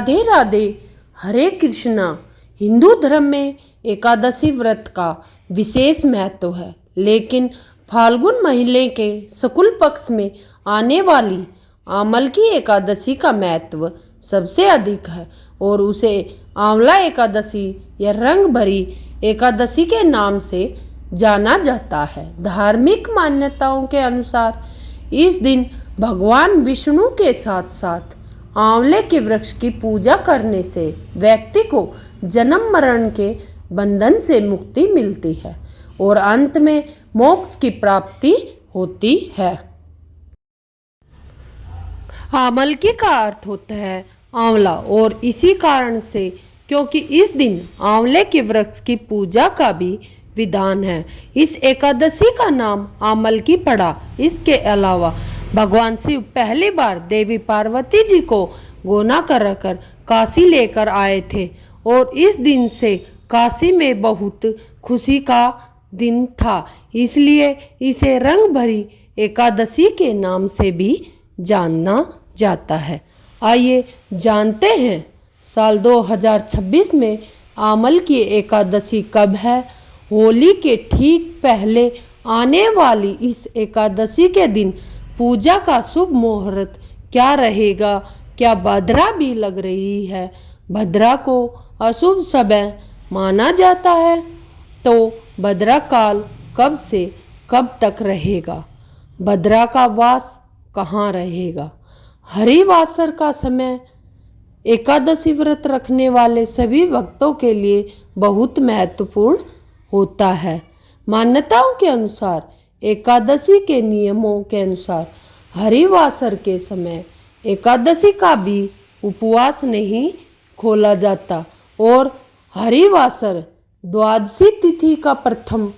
राधे राधे, हरे कृष्णा। हिंदू धर्म में एकादशी व्रत का विशेष महत्व है, लेकिन फाल्गुन महीने के शुक्ल पक्ष में आने वाली आमल की एकादशी का महत्व सबसे अधिक है और उसे आंवला एकादशी या रंग भरी एकादशी के नाम से जाना जाता है। धार्मिक मान्यताओं के अनुसार इस दिन भगवान विष्णु के साथ साथ आंवले के वृक्ष की पूजा करने से व्यक्ति को जन्म मरण के बंधन से मुक्ति मिलती है और अंत में मोक्ष की प्राप्ति होती है। आमलकी का अर्थ होता है आंवला और इसी कारण से क्योंकि इस दिन आंवले के वृक्ष की पूजा का भी विधान है, इस एकादशी का नाम आमलकी पड़ा। इसके अलावा भगवान शिव पहली बार देवी पार्वती जी को गोना कर काशी लेकर आए थे और इस दिन से काशी में बहुत खुशी का दिन था, इसलिए इसे रंग भरी एकादशी के नाम से भी जाना जाता है। आइए जानते हैं साल 2026 में आमल की एकादशी कब है। होली के ठीक पहले आने वाली इस एकादशी के दिन पूजा का शुभ मुहूर्त क्या रहेगा? क्या भद्रा भी लग रही है? भद्रा को अशुभ समय माना जाता है, तो भद्रा काल कब से कब तक रहेगा? भद्रा का वास कहाँ रहेगा? हरिवासर का समय एकादशी व्रत रखने वाले सभी भक्तों के लिए बहुत महत्वपूर्ण होता है। मान्यताओं के अनुसार एकादशी के नियमों के अनुसार हरिवासर के समय एकादशी का भी उपवास नहीं खोला जाता और हरिवासर द्वादशी तिथि का प्रथम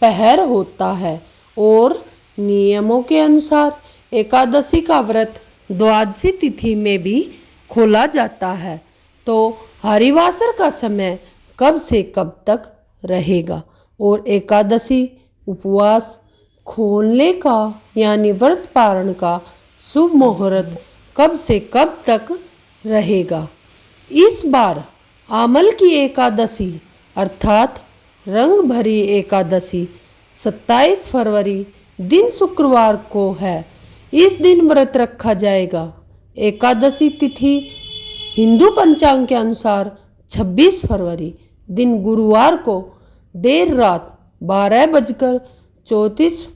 पहर होता है और नियमों के अनुसार एकादशी का व्रत द्वादशी तिथि में भी खोला जाता है। तो हरिवासर का समय कब से कब तक रहेगा और एकादशी उपवास खोलने का यानी व्रत पारण का शुभ मुहूर्त कब से कब तक रहेगा? इस बार आमल की एकादशी अर्थात रंग भरी एकादशी 27 फरवरी दिन शुक्रवार को है। इस दिन व्रत रखा जाएगा। एकादशी तिथि हिंदू पंचांग के अनुसार 26 फरवरी दिन गुरुवार को देर रात 12:34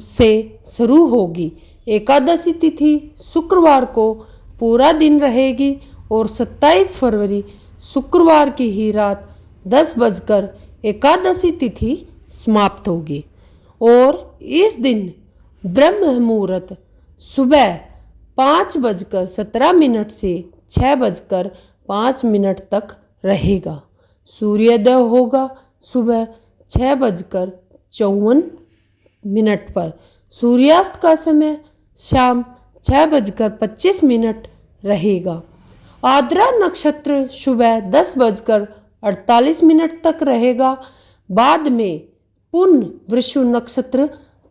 से शुरू होगी। एकादशी तिथि शुक्रवार को पूरा दिन रहेगी और 27 फरवरी शुक्रवार की ही रात 10 बजकर एकादशी तिथि समाप्त होगी और इस दिन ब्रह्म मुहूर्त सुबह 5:17 से 6:05 तक रहेगा। सूर्योदय होगा सुबह 6:54 पर। सूर्यास्त का समय शाम 6:25 रहेगा। आद्रा नक्षत्र सुबह 10:48 तक रहेगा। बाद में पुण्य वृषु नक्षत्र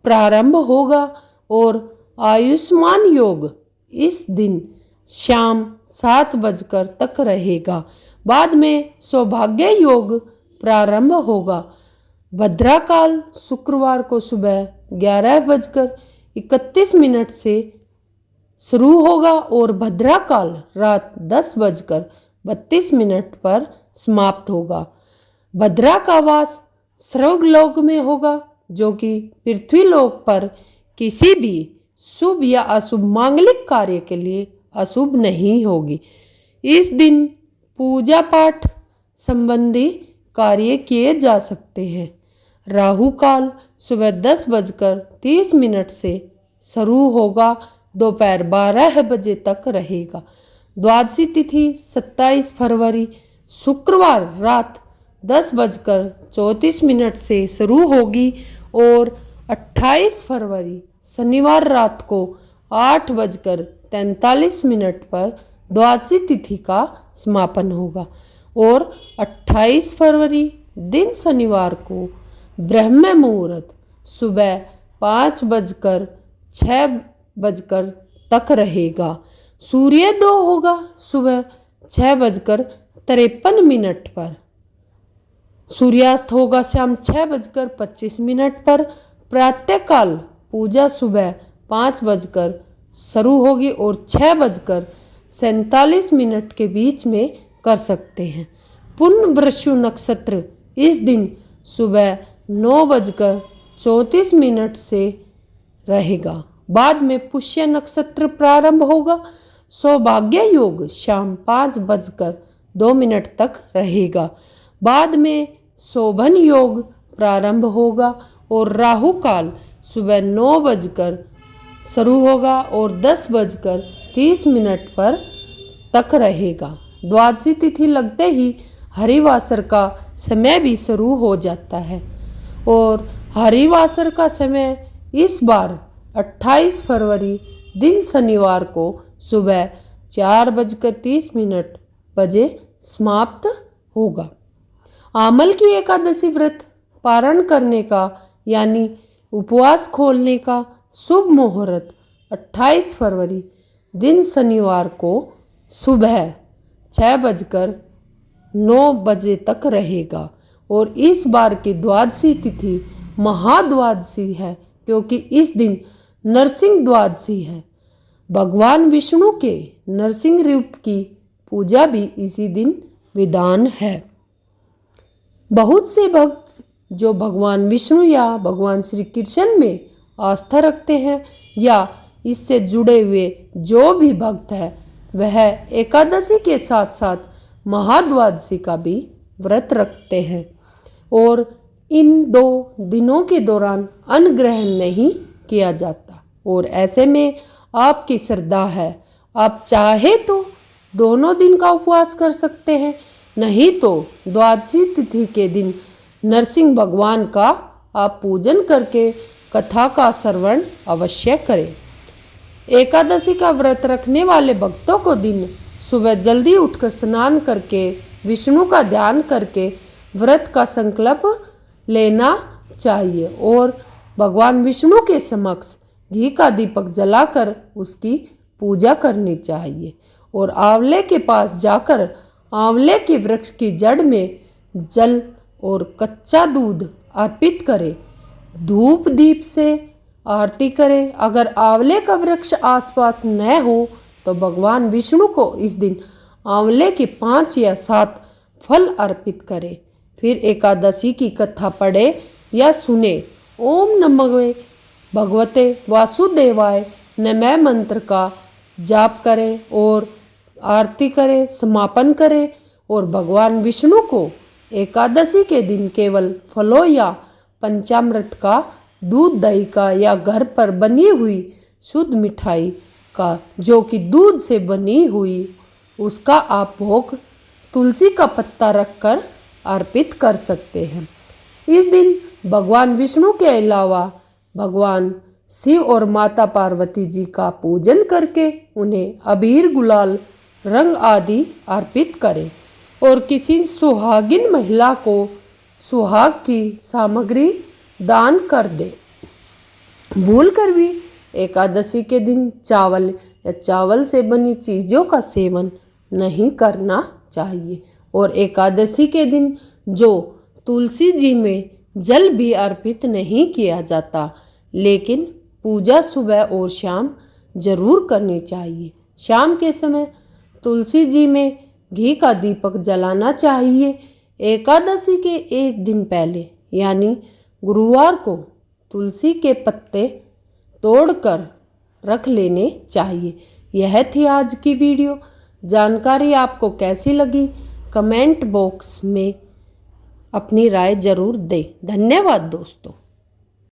प्रारंभ होगा और आयुष्मान योग इस दिन शाम 7 बजकर तक रहेगा। बाद में सौभाग्य योग प्रारंभ होगा। भद्रा काल शुक्रवार को सुबह 11:31 से शुरू होगा और भद्रा काल रात 10:32 पर समाप्त होगा। भद्रा का वास स्वर्गलोक में होगा, जो कि पृथ्वीलोक पर किसी भी शुभ या अशुभ मांगलिक कार्य के लिए अशुभ नहीं होगी। इस दिन पूजा पाठ संबंधी कार्य किए जा सकते हैं। राहु काल सुबह 10:30 से शुरू होगा, दोपहर 12 बजे तक रहेगा। द्वादशी तिथि 27 फरवरी शुक्रवार रात 10:34 से शुरू होगी और 28 फरवरी शनिवार रात को 8:43 पर द्वादशी तिथि का समापन होगा और 28 फरवरी दिन शनिवार को ब्रह्म मुहूर्त सुबह 5:06 तक रहेगा। सूर्योदय होगा सुबह 6:53 पर। सूर्यास्त होगा शाम 6:25 पर। प्रातःकाल पूजा सुबह 5 बजकर शुरू होगी और 6:47 के बीच में कर सकते हैं। पुनर्वसु नक्षत्र इस दिन सुबह 9:34 से रहेगा। बाद में पुष्य नक्षत्र प्रारंभ होगा। सौभाग्य योग शाम 5:02 तक रहेगा। बाद में शोभन योग प्रारंभ होगा और राहु काल सुबह 9 बजकर शुरू होगा और 10:30 पर तक रहेगा। द्वादशी तिथि लगते ही हरिवासर का समय भी शुरू हो जाता है और हरिवासर का समय इस बार 28 फरवरी दिन शनिवार को सुबह 4:30 बजे समाप्त होगा। आमल की एकादशी व्रत पारण करने का यानी उपवास खोलने का शुभ मुहूर्त 28 फरवरी दिन शनिवार को सुबह 6:09 तक रहेगा और इस बार की द्वादशी तिथि महाद्वादशी है क्योंकि इस दिन नरसिंह द्वादशी है। भगवान विष्णु के नरसिंह रूप की पूजा भी इसी दिन विधान है। बहुत से भक्त जो भगवान विष्णु या भगवान श्री कृष्ण में आस्था रखते हैं या इससे जुड़े हुए जो भी भक्त है वह एकादशी के साथ साथ महाद्वादशी का भी व्रत रखते हैं और इन 2 दिनों के दौरान अन्न ग्रहण नहीं किया जाता। और ऐसे में आपकी श्रद्धा है, आप चाहे तो दोनों दिन का उपवास कर सकते हैं, नहीं तो द्वादशी तिथि के दिन नरसिंह भगवान का आप पूजन करके कथा का श्रवण अवश्य करें। एकादशी का व्रत रखने वाले भक्तों को दिन सुबह जल्दी उठकर स्नान करके विष्णु का ध्यान करके व्रत का संकल्प लेना चाहिए और भगवान विष्णु के समक्ष घी का दीपक जलाकर उसकी पूजा करनी चाहिए और आंवले के पास जाकर आंवले के वृक्ष की जड़ में जल और कच्चा दूध अर्पित करें। धूप दीप से आरती करें। अगर आंवले का वृक्ष आसपास न हो तो भगवान विष्णु को इस दिन आंवले के 5 या 7 फल अर्पित करें। फिर एकादशी की कथा पढ़े या सुने। ओम नमः भगवते वासुदेवाय नमः मंत्र का जाप करें और आरती करें, समापन करें और भगवान विष्णु को एकादशी के दिन केवल फलों या पंचामृत का, दूध दही का या घर पर बनी हुई शुद्ध मिठाई का जो कि दूध से बनी हुई उसका आप भोग तुलसी का पत्ता रखकर अर्पित कर सकते हैं। इस दिन भगवान विष्णु के अलावा भगवान शिव और माता पार्वती जी का पूजन करके उन्हें अबीर गुलाल रंग आदि अर्पित करें और किसी सुहागिन महिला को सुहाग की सामग्री दान कर दे। भूल कर भी एकादशी के दिन चावल या चावल से बनी चीज़ों का सेवन नहीं करना चाहिए और एकादशी के दिन जो तुलसी जी में जल भी अर्पित नहीं किया जाता, लेकिन पूजा सुबह और शाम जरूर करनी चाहिए। शाम के समय तुलसी जी में घी का दीपक जलाना चाहिए। एकादशी के एक दिन पहले यानी गुरुवार को तुलसी के पत्ते तोड़कर रख लेने चाहिए। यह थी आज की वीडियो। जानकारी आपको कैसी लगी कमेंट बॉक्स में अपनी राय जरूर दें। धन्यवाद दोस्तों।